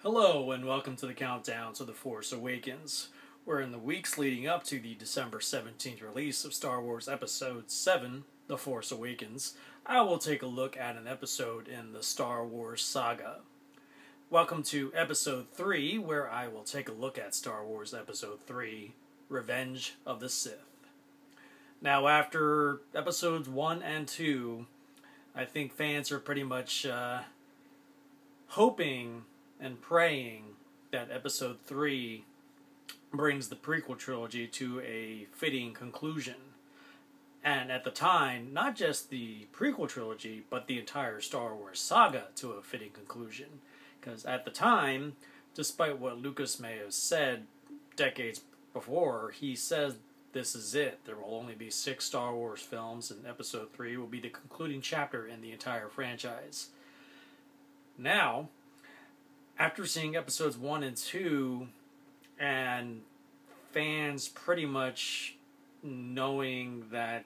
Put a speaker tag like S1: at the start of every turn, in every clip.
S1: Hello and welcome to the countdown to The Force Awakens, where in the weeks leading up to the December 17th release of Star Wars Episode 7, The Force Awakens, I will take a look at an episode in the Star Wars Saga. Welcome to Episode 3, where I will take a look at Star Wars Episode 3, Revenge of the Sith. Now, after Episodes 1 and 2, I think fans are pretty much hoping and praying that Episode 3 brings the prequel trilogy to a fitting conclusion. And at the time, not just the prequel trilogy, but the entire Star Wars saga to a fitting conclusion. Because at the time, despite what Lucas may have said decades before, he says this is it. There will only be 6 Star Wars films, and Episode 3 will be the concluding chapter in the entire franchise. Now, after seeing Episodes 1 and 2, and fans pretty much knowing that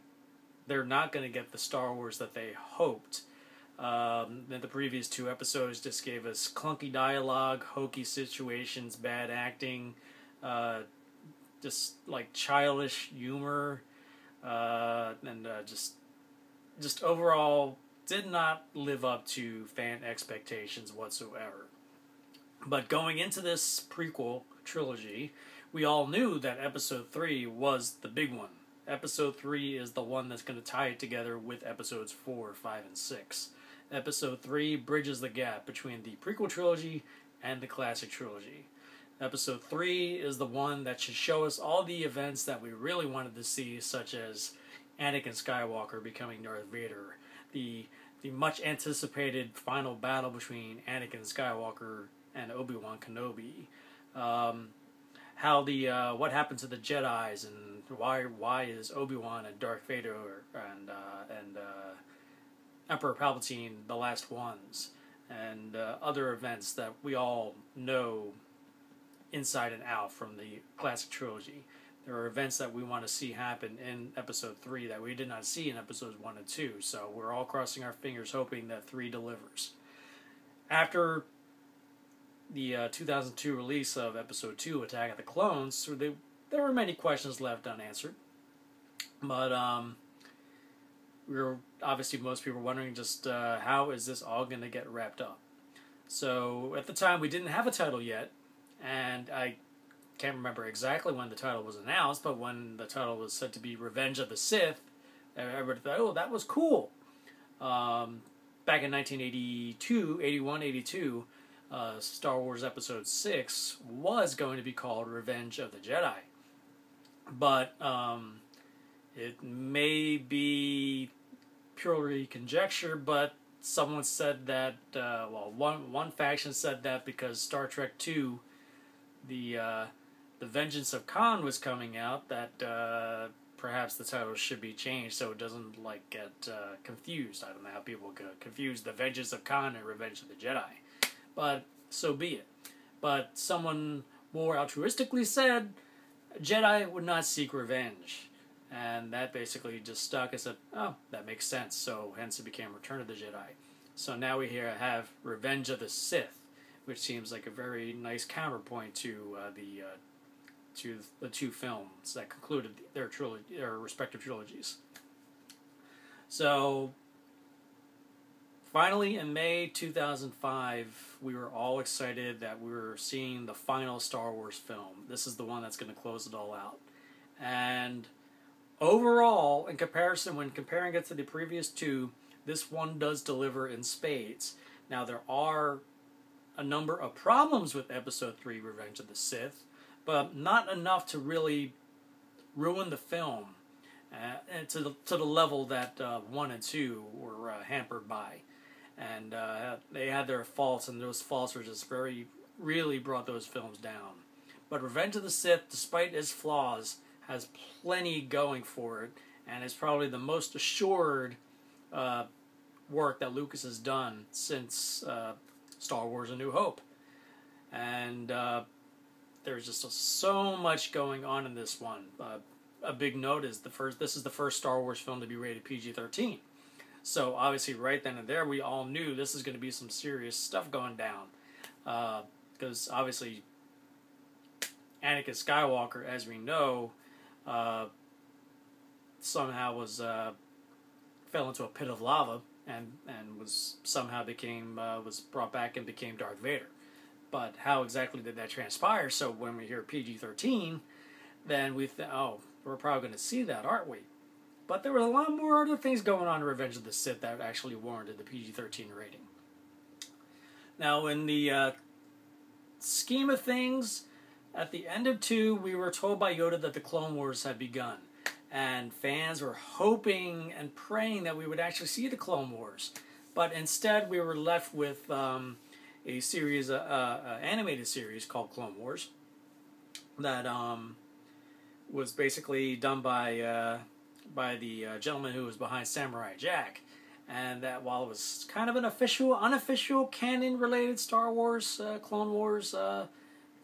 S1: they're not going to get the Star Wars that they hoped, that the previous 2 episodes just gave us clunky dialogue, hokey situations, bad acting, just like childish humor, and just overall did not live up to fan expectations whatsoever. But going into this prequel trilogy, we all knew that Episode 3 was the big one. Episode 3 is the one that's going to tie it together with Episodes 4, 5, and 6. Episode 3 bridges the gap between the prequel trilogy and the classic trilogy. Episode 3 is the one that should show us all the events that we really wanted to see, such as Anakin Skywalker becoming Darth Vader, the much anticipated final battle between Anakin Skywalker and ObiWan Kenobi, how what happened to the Jedis, and why is Obi-Wan and Darth Vader and Emperor Palpatine the last ones, and other events that we all know inside and out from the classic trilogy. There are events that we want to see happen in Episode 3 that we did not see in Episodes 1 and 2, so we're all crossing our fingers hoping that 3 delivers. After the 2002 release of Episode 2, Attack of the Clones, there were many questions left unanswered. But obviously most people were wondering just how is this all going to get wrapped up. So at the time we didn't have a title yet, and I can't remember exactly when the title was announced, but when the title was said to be Revenge of the Sith, everybody thought, oh, that was cool. Back in 1982, 81, 82, Star Wars Episode 6 was going to be called Revenge of the Jedi. But it may be purely conjecture, but someone said that, one faction said that because Star Trek II, the Vengeance of Khan was coming out, that perhaps the title should be changed so it doesn't get confused. I don't know how people could confuse the Vengeance of Khan and Revenge of the Jedi. But so be it. But someone more altruistically said Jedi would not seek revenge. And that basically just stuck and said, oh, that makes sense. So hence it became Return of the Jedi. So now we have Revenge of the Sith, which seems like a very nice counterpoint to the 2 films that concluded their respective trilogies. So finally, in May 2005, we were all excited that we were seeing the final Star Wars film. This is the one that's going to close it all out. And overall, in comparison, when comparing it to the previous 2, this one does deliver in spades. Now, there are a number of problems with Episode 3, Revenge of the Sith, but not enough to really ruin the film and to the level that 1 and 2 were hampered by. And they had their faults, and those faults were just really brought those films down. But Revenge of the Sith, despite its flaws, has plenty going for it, and it's probably the most assured work that Lucas has done since Star Wars A New Hope. And there's just so much going on in this one. A big note is this is the first Star Wars film to be rated PG-13. So obviously right then and there we all knew this is going to be some serious stuff going down. because obviously Anakin Skywalker, as we know, somehow was fell into a pit of lava and was somehow was brought back and became Darth Vader. But how exactly did that transpire? So when we hear PG-13, then we think, oh, we're probably going to see that, aren't we? But there were a lot more other things going on in Revenge of the Sith that actually warranted the PG-13 rating. Now, in the scheme of things, at the end of 2, we were told by Yoda that the Clone Wars had begun. And fans were hoping and praying that we would actually see the Clone Wars. But instead, we were left with a series, animated series called Clone Wars that was basically done by the gentleman who was behind Samurai Jack. And that while it was kind of an unofficial canon-related Star Wars, Clone Wars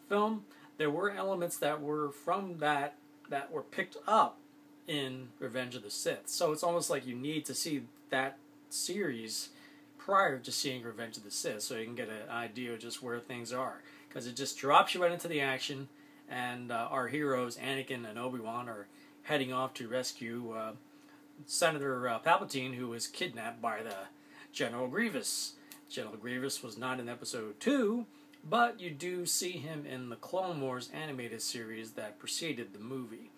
S1: film, there were elements that were from that were picked up in Revenge of the Sith. So it's almost like you need to see that series prior to seeing Revenge of the Sith so you can get an idea of just where things are. Because it just drops you right into the action, and our heroes, Anakin and ObiWan, are heading off to rescue Senator Palpatine, who was kidnapped by the General Grievous. General Grievous was not in Episode 2, but you do see him in the Clone Wars animated series that preceded the movie.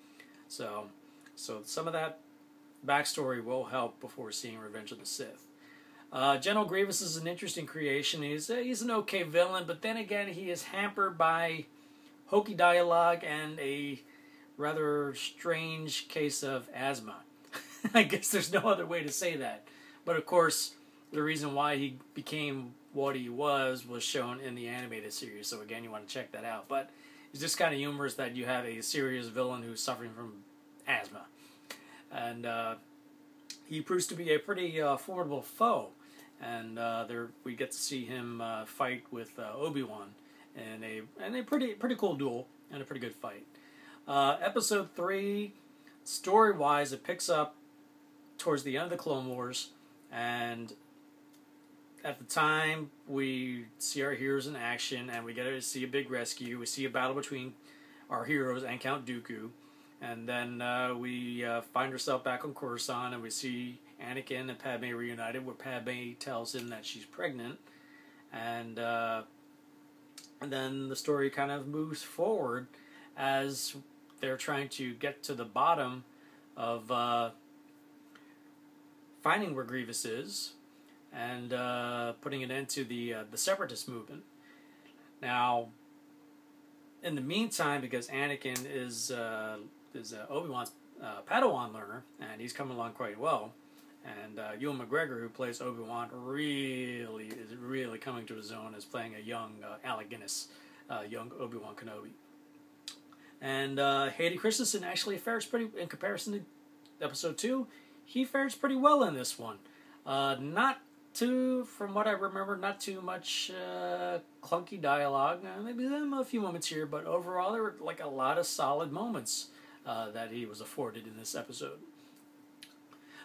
S1: So some of that backstory will help before seeing Revenge of the Sith. General Grievous is an interesting creation. He's an okay villain, but then again, he is hampered by hokey dialogue and a rather strange case of asthma. I guess there's no other way to say that. But of course, the reason why he became what he was shown in the animated series. So again, you want to check that out. But it's just kind of humorous that you have a serious villain who's suffering from asthma. And he proves to be a pretty formidable foe. And we get to see him fight with ObiWan in a pretty cool duel and a pretty good fight. Episode 3, story-wise, it picks up towards the end of the Clone Wars, and at the time we see our heroes in action, and we get to see a big rescue. We see a battle between our heroes and Count Dooku, and then we find ourselves back on Coruscant, and we see Anakin and Padme reunited, where Padme tells him that she's pregnant, and then the story kind of moves forward as they're trying to get to the bottom of finding where Grievous is and putting an end to the Separatist movement. Now, in the meantime, because Anakin is Obi-Wan's Padawan learner, and he's coming along quite well, and Ewan McGregor, who plays Obi-Wan, is really coming to his own as playing a young Alec Guinness, young Obi-Wan Kenobi. And Hayden Christensen actually fares pretty, in comparison to Episode 2, he fares pretty well in this one. From what I remember, not too much clunky dialogue. Maybe a few moments here, but overall there were like a lot of solid moments that he was afforded in this episode.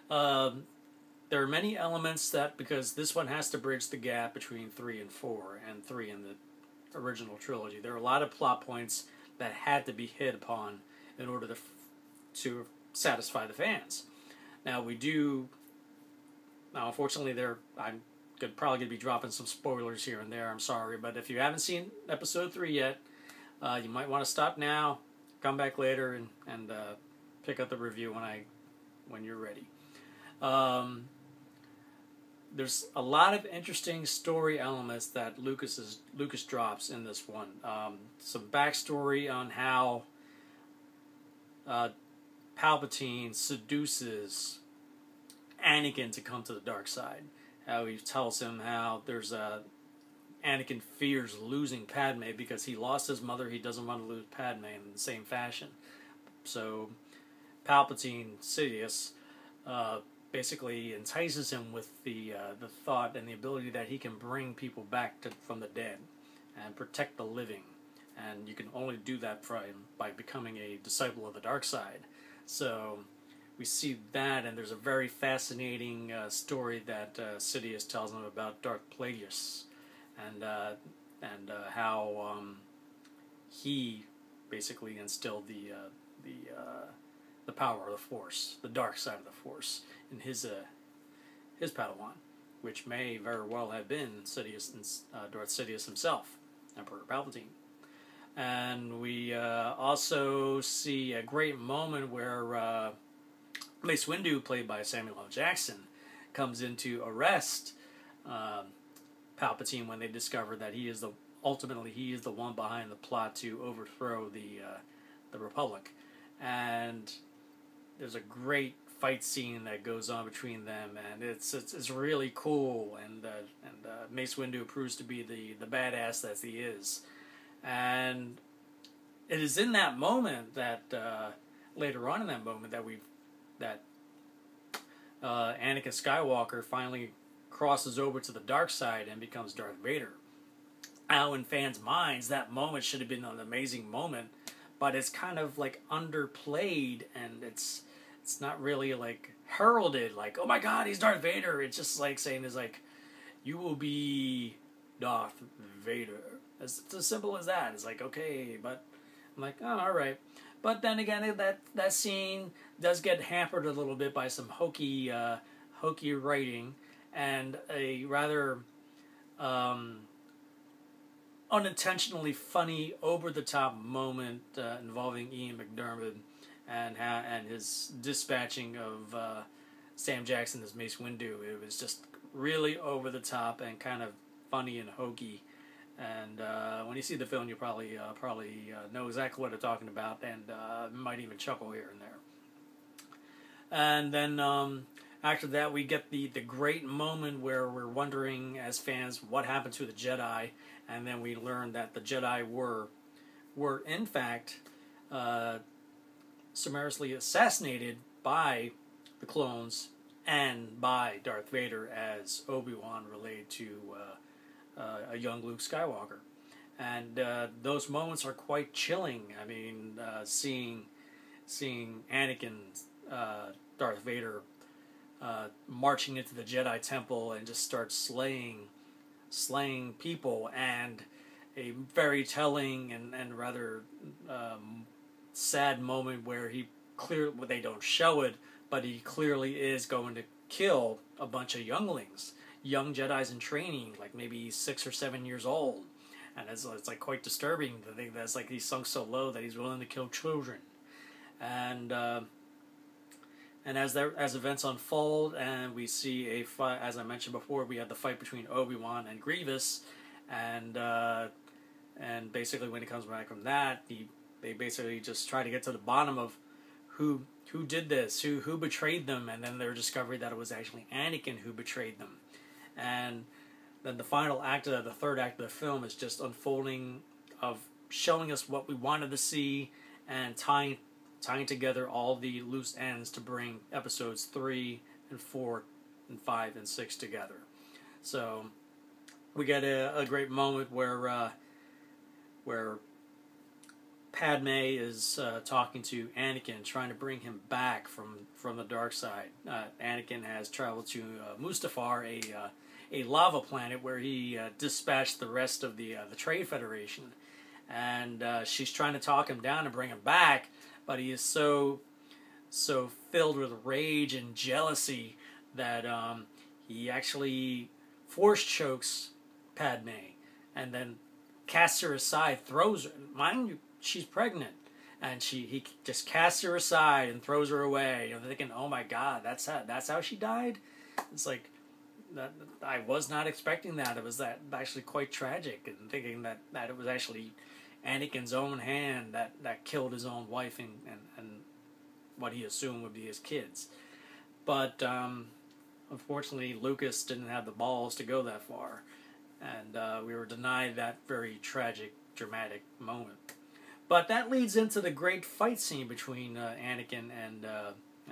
S1: There are many elements that, because this one has to bridge the gap between 3 and 4, and 3 in the original trilogy. There are a lot of plot points that had to be hit upon in order to satisfy the fans. Now unfortunately, I'm probably going to be dropping some spoilers here and there. I'm sorry, but if you haven't seen Episode 3 yet, you might want to stop now, come back later, and pick up the review when you're ready. There's a lot of interesting story elements that Lucas drops in this one. Some backstory on how Palpatine seduces Anakin to come to the dark side. How he tells him how Anakin fears losing Padme because he lost his mother. He doesn't want to lose Padme in the same fashion. So Palpatine, Sidious, basically entices him with the thought and the ability that he can bring people back from the dead and protect the living. And you can only do that by becoming a disciple of the dark side. So we see that, and there's a very fascinating story that Sidious tells him about Darth Plagueis. And and how he basically instilled the power of the Force, the dark side of the Force, in his Padawan, which may very well have been Darth Sidious himself, Emperor Palpatine. And we also see a great moment where Mace Windu, played by Samuel L. Jackson, comes in to arrest Palpatine when they discover that ultimately he is the one behind the plot to overthrow the Republic. And there's a great fight scene that goes on between them, and it's really cool. And Mace Windu proves to be the badass that he is. And it is in that moment that later on in that moment that Anakin Skywalker finally crosses over to the dark side and becomes Darth Vader. Now, in fans' minds, that moment should have been an amazing moment, but it's kind of like underplayed, and it's not really like heralded like, oh my God, he's Darth Vader. It's just like saying, is like, you will be Darth Vader. It's as simple as that. It's like, okay, but I'm like, oh, all right. But then again, that scene does get hampered a little bit by some hokey writing and a rather unintentionally funny, over-the-top moment involving Ian McDiarmid and his dispatching of Sam Jackson as Mace Windu. It was just really over-the-top and kind of funny and hokey. And when you see the film, you probably know exactly what I'm talking about, and might even chuckle here and there. And then after that, we get the great moment where we're wondering as fans what happened to the Jedi, and then we learn that the Jedi were in fact summarily assassinated by the clones and by Darth Vader, as ObiWan relayed to a young Luke Skywalker. And those moments are quite chilling. I mean, seeing Anakin, Darth Vader, marching into the Jedi Temple and just start slaying people, and a very telling and rather sad moment where they don't show it, but he clearly is going to kill a bunch of younglings, young Jedis in training, like maybe 6 or 7 years old. And it's like quite disturbing to think that's like he's sunk so low that he's willing to kill children. And as events unfold, and we see a fight, as I mentioned before, we have the fight between Obi-Wan and Grievous, and basically when he comes back from that, they basically just try to get to the bottom of who did this, who betrayed them, and then they're discovering that it was actually Anakin who betrayed them. And then the final act of the third act of the film is just unfolding of showing us what we wanted to see and tying together all the loose ends to bring episodes 3 and 4 and 5 and 6 together. So we get a great moment where Padme is talking to Anakin, trying to bring him back from the dark side. Anakin has traveled to Mustafar, a lava planet where he dispatched the rest of the Trade Federation, and she's trying to talk him down and bring him back, but he is so filled with rage and jealousy that he actually force chokes Padme, and then casts her aside, throws her. Mind you, she's pregnant, and he just casts her aside and throws her away. You know, thinking, oh my God, that's how she died. It's like that. I was not expecting that. It was that actually quite tragic, and thinking that it was actually Anakin's own hand that killed his own wife and what he assumed would be his kids. But unfortunately, Lucas didn't have the balls to go that far, and we were denied that very tragic, dramatic moment. But that leads into the great fight scene between Anakin and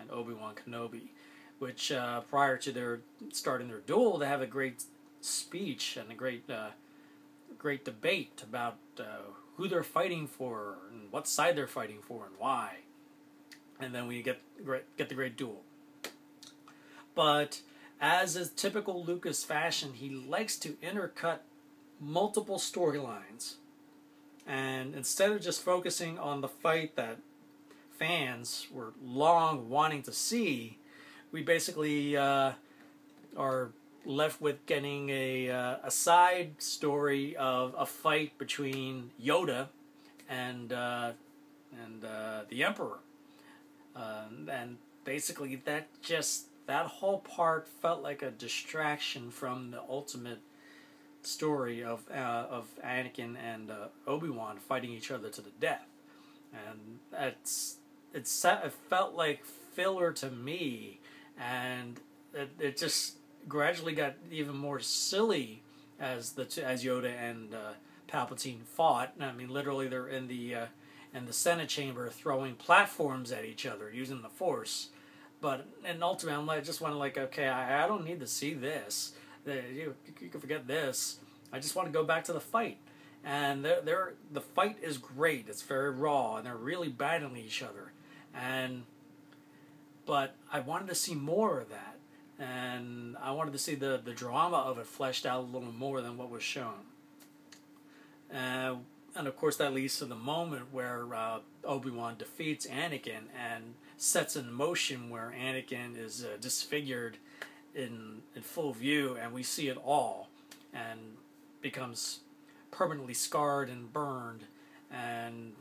S1: Obi-Wan Kenobi, which prior to their starting their duel, they have a great speech and a great debate about who they're fighting for and what side they're fighting for and why. And then we get the great duel. But as is typical Lucas fashion, he likes to intercut multiple storylines. And instead of just focusing on the fight that fans were long wanting to see, we basically are left with getting a side story of a fight between Yoda and the Emperor, and basically that whole part felt like a distraction from the ultimate story of Anakin and ObiWan fighting each other to the death, and it felt like filler to me, and it just gradually got even more silly as Yoda and Palpatine fought. I mean, literally, they're in the Senate chamber throwing platforms at each other using the Force. And ultimately, I just want to okay, I don't need to see this. You can forget this. I just want to go back to the fight. And the fight is great. It's very raw, and they're really battling each other. But I wanted to see more of that. And I wanted to see the drama of it fleshed out a little more than what was shown. And of course that leads to the moment where Obi-Wan defeats Anakin and sets in motion where Anakin is disfigured in full view, and we see it all, and becomes permanently scarred and burned, and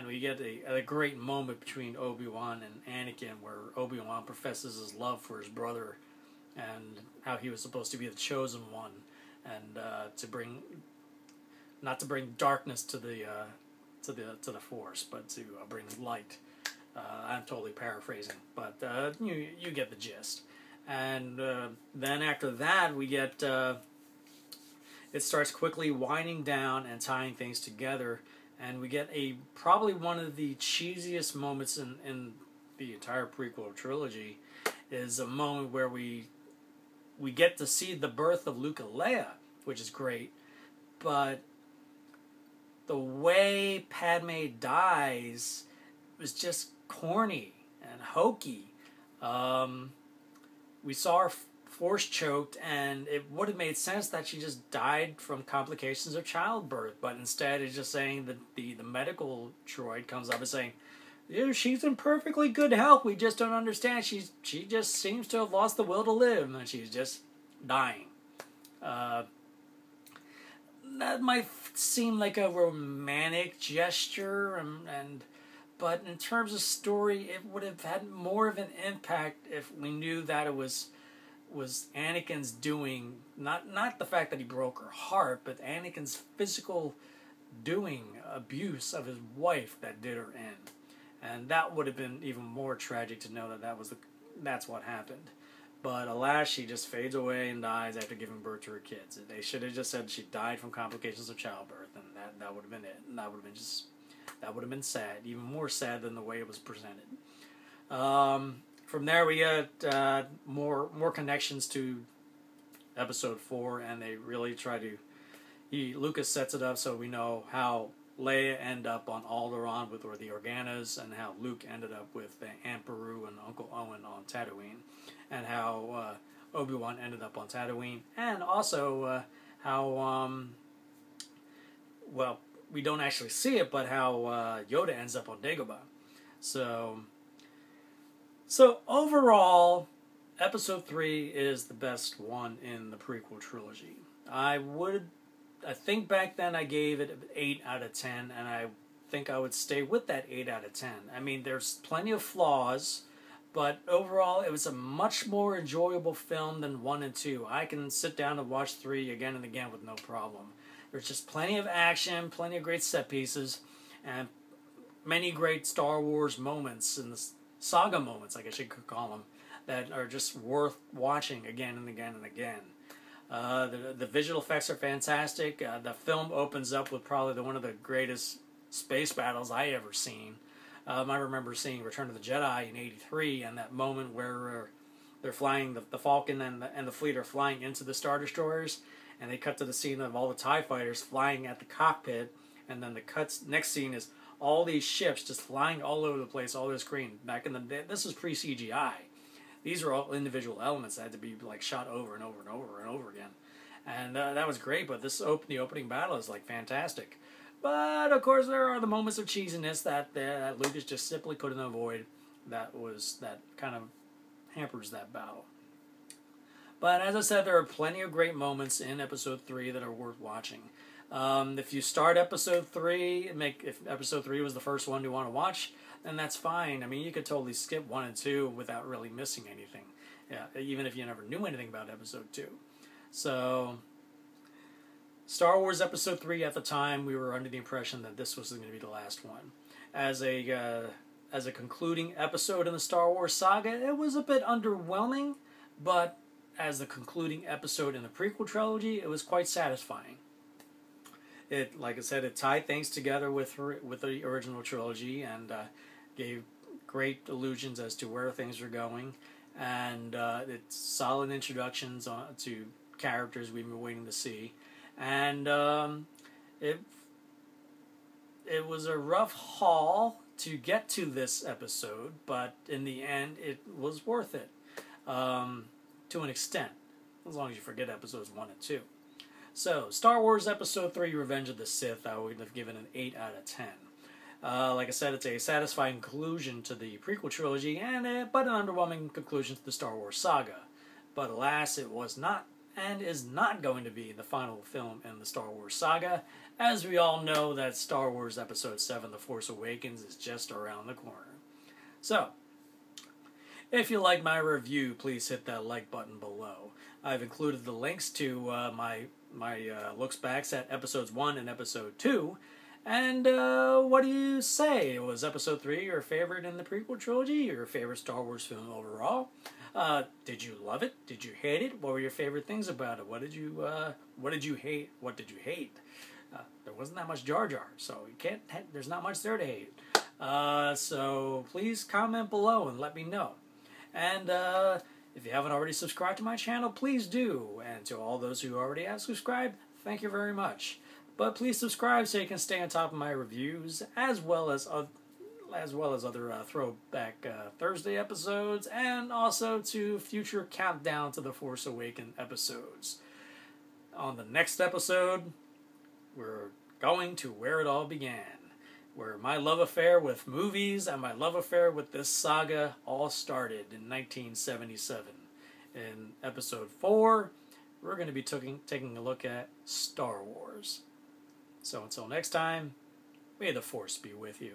S1: we get a great moment between Obi-Wan and Anakin where Obi-Wan professes his love for his brother and how he was supposed to be the chosen one, and not to bring darkness to the Force, but to bring light. I'm totally paraphrasing, but you get the gist. And then after that, we get it starts quickly winding down and tying things together. And we get probably one of the cheesiest moments in the entire prequel trilogy, is a moment where we get to see the birth of Luke and Leia, which is great, but the way Padme dies was just corny and hokey. We saw her Force choked, and it would have made sense that she just died from complications of childbirth, but instead it's just saying that the medical droid comes up and saying, "Yeah, she's in perfectly good health, we just don't understand, she just seems to have lost the will to live, and she's just dying." That might seem like a romantic gesture, but in terms of story, it would have had more of an impact if we knew that it was Anakin's doing, not the fact that he broke her heart, but Anakin's physical abuse of his wife that did her in. And that would have been even more tragic to know that's what happened. But alas, she just fades away and dies after giving birth to her kids. They should have just said she died from complications of childbirth, and that would have been it. And that would have been sad, even more sad than the way it was presented. From there, we get more connections to Episode 4, and they really try to. Lucas sets it up so we know how Leia ended up on Alderaan with the Organas, and how Luke ended up with Aunt Beru and Uncle Owen on Tatooine, and how Obi-Wan ended up on Tatooine, and also how we don't actually see it, but how Yoda ends up on Dagobah. So overall, Episode 3 is the best one in the prequel trilogy. I think back then I gave it an 8 out of 10, and I think I would stay with that 8 out of 10. I mean, there's plenty of flaws, but overall it was a much more enjoyable film than 1 and 2. I can sit down and watch 3 again and again with no problem. There's just plenty of action, plenty of great set pieces, and many great Star Wars moments, and the Saga moments, I guess you could call them, that are just worth watching again and again and again. The visual effects are fantastic. The film opens up with probably one of the greatest space battles I ever seen. I remember seeing Return of the Jedi in '83, and that moment where they're flying, the Falcon and the fleet are flying into the Star Destroyers, and they cut to the scene of all the TIE fighters flying at the cockpit, and then next scene is all these ships just flying all over the place, all over the screen. Back in the day, this is pre-CGI. These are all individual elements that had to be shot over and over and over and over again. and that was great. But the opening battle is like fantastic. But of course, there are the moments of cheesiness that Lucas just simply couldn't avoid. That kind of hampers that battle. But as I said, there are plenty of great moments in Episode 3 that are worth watching. If you start Episode 3, if Episode 3 was the first one you want to watch, then that's fine. I mean, you could totally skip 1 and 2 without really missing anything. Yeah, even if you never knew anything about Episode 2. So, Star Wars Episode 3 at the time, we were under the impression that this was going to be the last one. As a concluding episode in the Star Wars saga, it was a bit underwhelming, but as the concluding episode in the prequel trilogy, it was quite satisfying. It, like I said, it tied things together with the original trilogy and gave great allusions as to where things were going, and it's solid introductions to characters we've been waiting to see, and it was a rough haul to get to this episode, but in the end, it was worth it. To an extent, as long as you forget episodes 1 and 2. So, Star Wars Episode 3, Revenge of the Sith, I would have given an 8 out of 10. Like I said, it's a satisfying conclusion to the prequel trilogy, but an underwhelming conclusion to the Star Wars saga. But alas, it was not, and is not going to be the final film in the Star Wars saga, as we all know that Star Wars Episode 7, The Force Awakens, is just around the corner. So, if you like my review, please hit that like button below. I've included the links to my looks backs at Episodes 1 and Episode 2. And what do you say? Was Episode 3 your favorite in the prequel trilogy? Your favorite Star Wars film overall? Did you love it? Did you hate it? What were your favorite things about it? What did you hate? What did you hate? There wasn't that much Jar Jar, so there's not much there to hate. So please comment below and let me know. And if you haven't already subscribed to my channel, please do. And to all those who already have subscribed, thank you very much. But please subscribe so you can stay on top of my reviews, as well as other Throwback Thursday episodes, and also to future countdown to the Force Awakens episodes. On the next episode, we're going to where it all began, where my love affair with movies and my love affair with this saga all started in 1977. In Episode 4, we're going to be taking a look at Star Wars. So until next time, may the Force be with you.